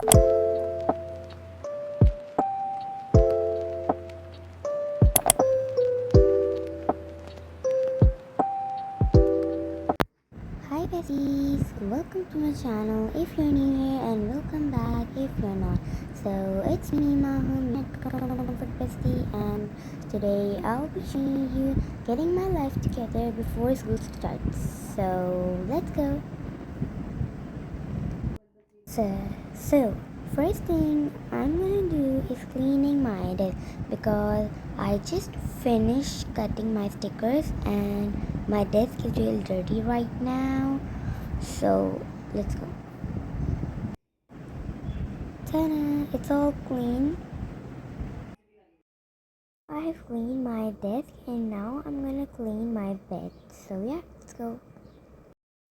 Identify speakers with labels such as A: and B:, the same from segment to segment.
A: Hi besties, welcome to my channel if you're new here, and welcome back if you're not. So it's me Mahum bestie, and today I'll be showing you getting my life together before school starts. So let's go. So first thing I'm gonna do is cleaning my desk because I just finished cutting my stickers and my desk is real dirty right now. So let's go. Ta-da! It's all clean. I have cleaned my desk and now I'm gonna clean my bed. So yeah, let's go.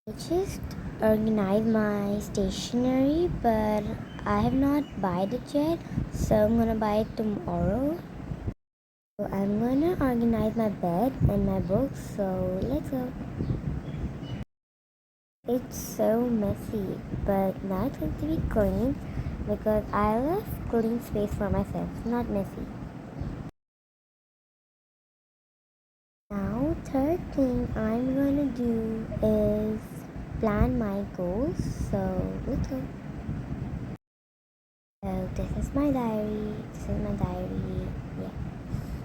A: I just organized my stationery, but I have not bought it yet, so I'm gonna buy it tomorrow. So I'm gonna organize my bed and my books, so let's go. It's so messy, but now it's going to be clean because I love clean space for myself, not messy. Now, third thing I'm gonna do is plan my goals. So let's go. So this is my diary. Yeah,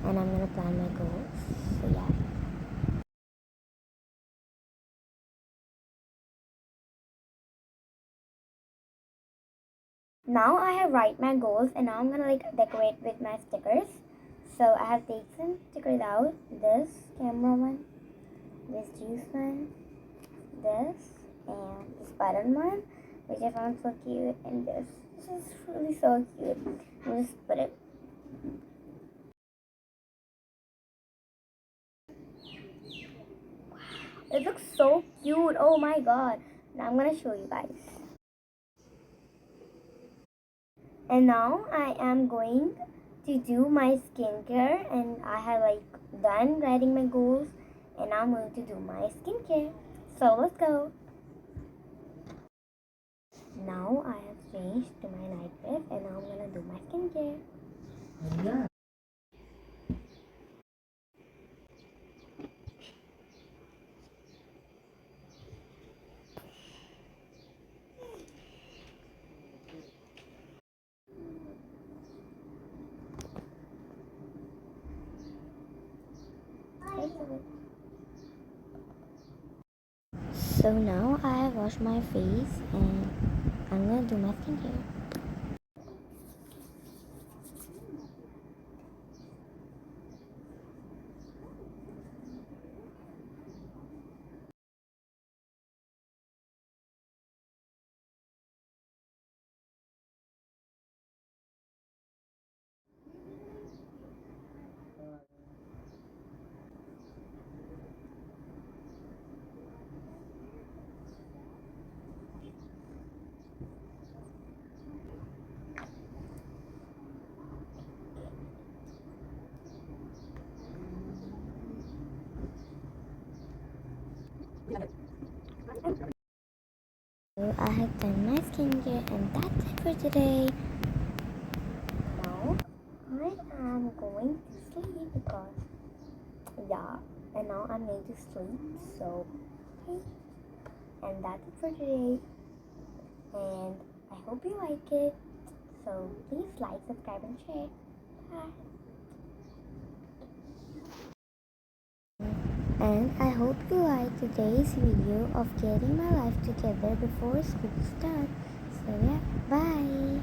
A: and I'm gonna plan my goals. So yeah. Now I have write my goals, and now I'm gonna decorate with my stickers. So I have taken stickers out. This camera one, this juice one, this, and this button one, which I found so cute, and this. This is really so cute. I'll just put it. It looks so cute. Oh my god. Now I'm gonna show you guys. And now I am going to do my skincare, and I have done writing my goals, and now I'm going to do my skincare. So let's go. Now I have changed to my night dress, and now I'm gonna do my skincare. So now I have washed my face, and I'm gonna do my skincare. So I have done my skincare, and that's it for today. Now I am going to sleep because yeah, and now I'm going to sleep. So okay, and that's it for today. And I hope you like it. So please like, subscribe, and share. Bye. And I hope you like today's video of getting my life together before school starts. So yeah, bye.